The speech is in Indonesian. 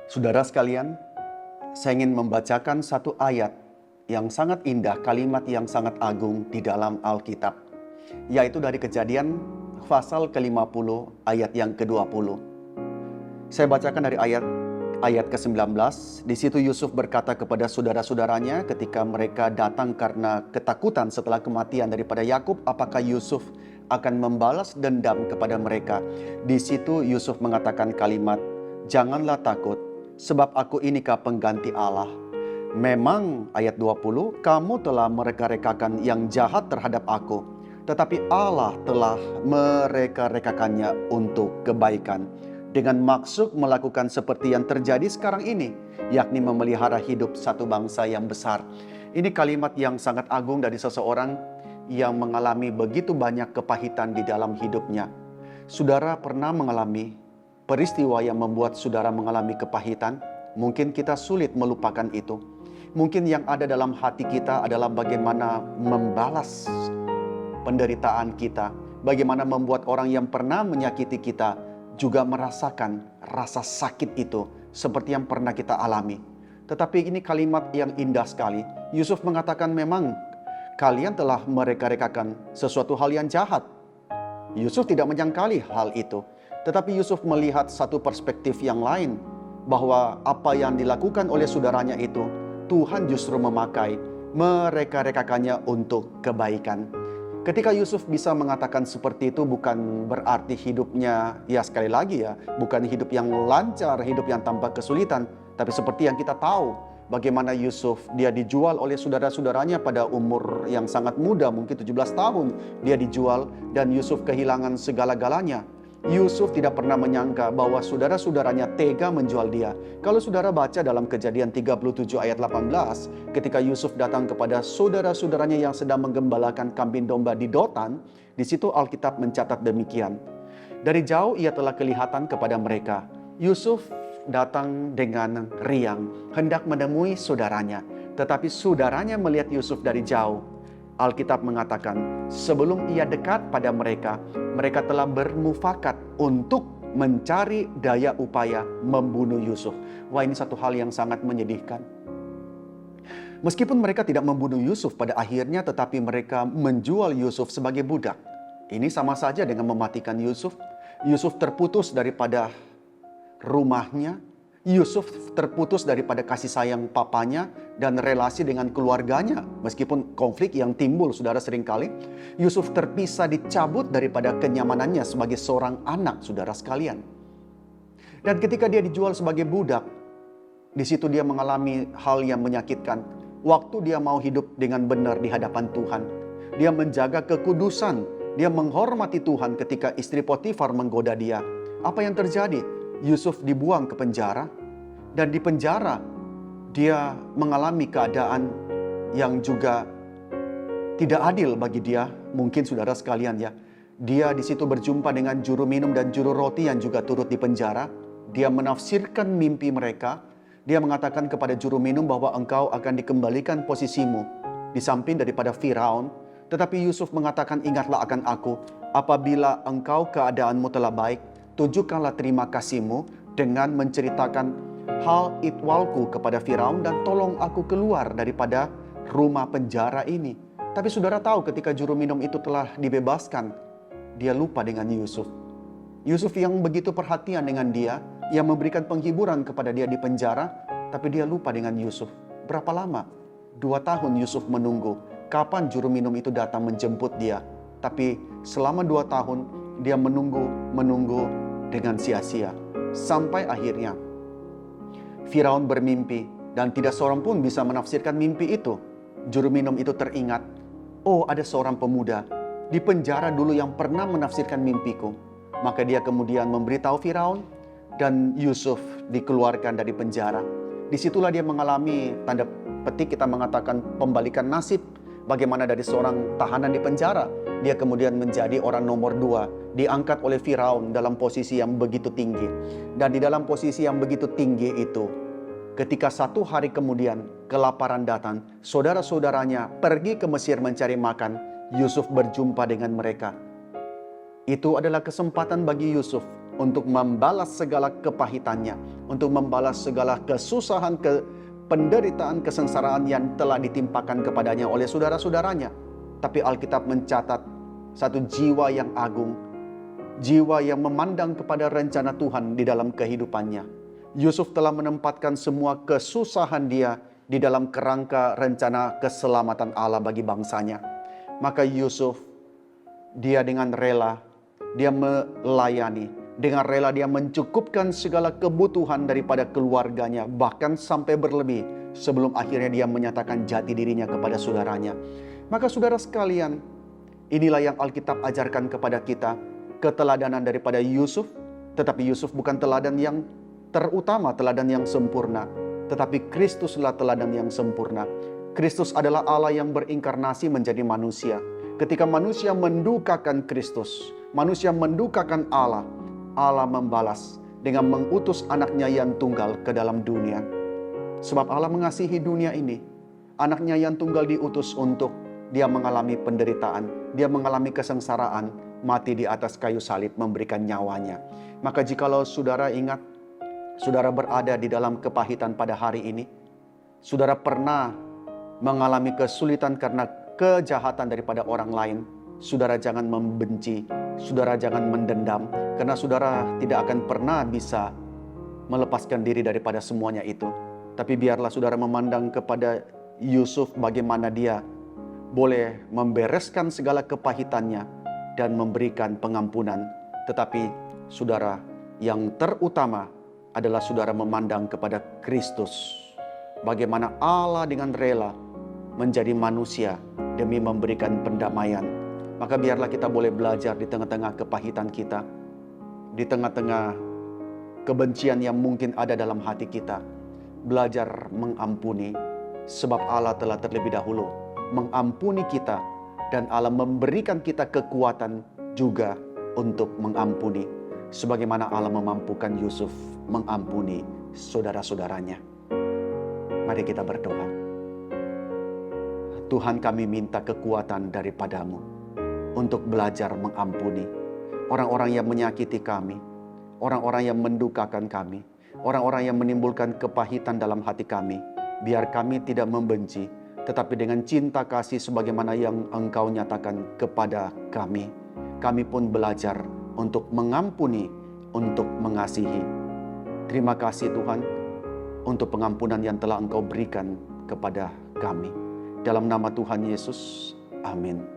Saudara sekalian, saya ingin membacakan satu ayat yang sangat indah, kalimat yang sangat agung di dalam Alkitab, yaitu dari Kejadian pasal ke-50 ayat yang ke-20. Saya bacakan dari ayat ke-19. Di situ Yusuf berkata kepada saudara-saudaranya ketika mereka datang karena ketakutan setelah kematian daripada Yakub, apakah Yusuf akan membalas dendam kepada mereka. Di situ Yusuf mengatakan kalimat, "Janganlah takut, sebab aku inikah pengganti Allah. Memang," ayat 20, "kamu telah mereka-rekakan yang jahat terhadap aku, tetapi Allah telah mereka-rekakannya untuk kebaikan, dengan maksud melakukan seperti yang terjadi sekarang ini, yakni memelihara hidup satu bangsa yang besar." Ini kalimat yang sangat agung dari seseorang yang mengalami begitu banyak kepahitan di dalam hidupnya. Saudara pernah mengalami peristiwa yang membuat saudara mengalami kepahitan? Mungkin kita sulit melupakan itu. Mungkin yang ada dalam hati kita adalah bagaimana membalas penderitaan kita, bagaimana membuat orang yang pernah menyakiti kita juga merasakan rasa sakit itu seperti yang pernah kita alami. Tetapi ini kalimat yang indah sekali. Yusuf mengatakan, memang kalian telah mereka-rekakan sesuatu hal yang jahat. Yusuf tidak menyangkali hal itu, tetapi Yusuf melihat satu perspektif yang lain, bahwa apa yang dilakukan oleh saudaranya itu, Tuhan justru memakai, mereka-rekakannya untuk kebaikan. Ketika Yusuf bisa mengatakan seperti itu, bukan berarti hidupnya, ya sekali lagi ya, bukan hidup yang lancar, hidup yang tanpa kesulitan. Tapi seperti yang kita tahu, bagaimana Yusuf, dia dijual oleh saudara-saudaranya pada umur yang sangat muda, mungkin 17 tahun. Dia dijual dan Yusuf kehilangan segala-galanya. Yusuf tidak pernah menyangka bahwa saudara-saudaranya tega menjual dia. Kalau saudara baca dalam Kejadian 37 ayat 18, ketika Yusuf datang kepada saudara-saudaranya yang sedang menggembalakan kambing domba di Dotan, di situ Alkitab mencatat demikian. Dari jauh ia telah kelihatan kepada mereka. Yusuf datang dengan riang, hendak menemui saudaranya. Tetapi saudaranya melihat Yusuf dari jauh. Alkitab mengatakan, sebelum ia dekat pada mereka, mereka telah bermufakat untuk mencari daya upaya membunuh Yusuf. Wah, ini satu hal yang sangat menyedihkan. Meskipun mereka tidak membunuh Yusuf pada akhirnya, tetapi mereka menjual Yusuf sebagai budak. Ini sama saja dengan mematikan Yusuf. Yusuf terputus daripada rumahnya. Yusuf terputus daripada kasih sayang papanya dan relasi dengan keluarganya. Meskipun konflik yang timbul, saudara, seringkali Yusuf terpisah, dicabut daripada kenyamanannya sebagai seorang anak, saudara sekalian. Dan ketika dia dijual sebagai budak, di situ dia mengalami hal yang menyakitkan. Waktu dia mau hidup dengan benar di hadapan Tuhan, dia menjaga kekudusan, dia menghormati Tuhan. Ketika istri Potifar menggoda dia, apa yang terjadi? Yusuf dibuang ke penjara, dan di penjara dia mengalami keadaan yang juga tidak adil bagi dia. Mungkin saudara sekalian ya, dia di situ berjumpa dengan juru minum dan juru roti yang juga turut di penjara. Dia menafsirkan mimpi mereka. Dia mengatakan kepada juru minum bahwa engkau akan dikembalikan posisimu di samping daripada Firaun. Tetapi Yusuf mengatakan, ingatlah akan aku, apabila engkau keadaanmu telah baik, tunjukkanlah terima kasihmu dengan menceritakan hal ihwalku kepada Firaun dan tolong aku keluar daripada rumah penjara ini. Tapi saudara tahu, ketika juru minum itu telah dibebaskan, dia lupa dengan Yusuf. Yusuf yang begitu perhatian dengan dia, yang memberikan penghiburan kepada dia di penjara, tapi dia lupa dengan Yusuf. Berapa lama? 2 tahun Yusuf menunggu kapan juru minum itu datang menjemput dia. Tapi selama 2 tahun dia menunggu dengan sia-sia. Sampai akhirnya Firaun bermimpi dan tidak seorang pun bisa menafsirkan mimpi itu. Juru minum itu teringat, oh, ada seorang pemuda di penjara dulu yang pernah menafsirkan mimpiku. Maka dia kemudian memberitahu Firaun dan Yusuf dikeluarkan dari penjara. Disitulah dia mengalami, tanda petik kita mengatakan, pembalikan nasib. Bagaimana dari seorang tahanan di penjara, dia kemudian menjadi orang nomor 2, diangkat oleh Firaun dalam posisi yang begitu tinggi. Dan di dalam posisi yang begitu tinggi itu, ketika 1 hari kemudian kelaparan datang, saudara-saudaranya pergi ke Mesir mencari makan, Yusuf berjumpa dengan mereka. Itu adalah kesempatan bagi Yusuf untuk membalas segala kepahitannya, untuk membalas segala kesusahan, penderitaan, kesengsaraan yang telah ditimpakan kepadanya oleh saudara-saudaranya. Tapi Alkitab mencatat satu jiwa yang agung, jiwa yang memandang kepada rencana Tuhan di dalam kehidupannya. Yusuf telah menempatkan semua kesusahan dia di dalam kerangka rencana keselamatan Allah bagi bangsanya. Maka Yusuf, dia dengan rela, dia melayani, dengan rela dia mencukupkan segala kebutuhan daripada keluarganya, bahkan sampai berlebih sebelum akhirnya dia menyatakan jati dirinya kepada saudaranya. Maka saudara sekalian, inilah yang Alkitab ajarkan kepada kita, keteladanan daripada Yusuf. Tetapi Yusuf bukan teladan yang terutama, teladan yang sempurna, tetapi Kristuslah teladan yang sempurna. Kristus adalah Allah yang berinkarnasi menjadi manusia. Ketika manusia mendukakan Kristus, manusia mendukakan Allah, Allah membalas dengan mengutus anaknya yang tunggal ke dalam dunia. Sebab Allah mengasihi dunia ini, anaknya yang tunggal diutus untuk dia mengalami penderitaan, dia mengalami kesengsaraan, mati di atas kayu salib, memberikan nyawanya. Maka jikalau saudara ingat, saudara berada di dalam kepahitan pada hari ini, saudara pernah mengalami kesulitan karena kejahatan daripada orang lain, saudara jangan membenci, saudara jangan mendendam, karena saudara tidak akan pernah bisa melepaskan diri daripada semuanya itu. Tapi biarlah saudara memandang kepada Yusuf, bagaimana dia boleh membereskan segala kepahitannya dan memberikan pengampunan. Tetapi saudara, yang terutama adalah saudara memandang kepada Kristus, bagaimana Allah dengan rela menjadi manusia demi memberikan pendamaian. Maka biarlah kita boleh belajar di tengah-tengah kepahitan kita, di tengah-tengah kebencian yang mungkin ada dalam hati kita, belajar mengampuni, sebab Allah telah terlebih dahulu mengampuni kita, dan Allah memberikan kita kekuatan juga untuk mengampuni, sebagaimana Allah memampukan Yusuf mengampuni saudara-saudaranya. Mari kita berdoa. Tuhan, kami minta kekuatan daripadamu untuk belajar mengampuni orang-orang yang menyakiti kami, orang-orang yang mendukakan kami, orang-orang yang menimbulkan kepahitan dalam hati kami. Biar kami tidak membenci, tetapi dengan cinta kasih sebagaimana yang Engkau nyatakan kepada kami, kami pun belajar untuk mengampuni, untuk mengasihi. Terima kasih Tuhan untuk pengampunan yang telah Engkau berikan kepada kami. Dalam nama Tuhan Yesus, amin.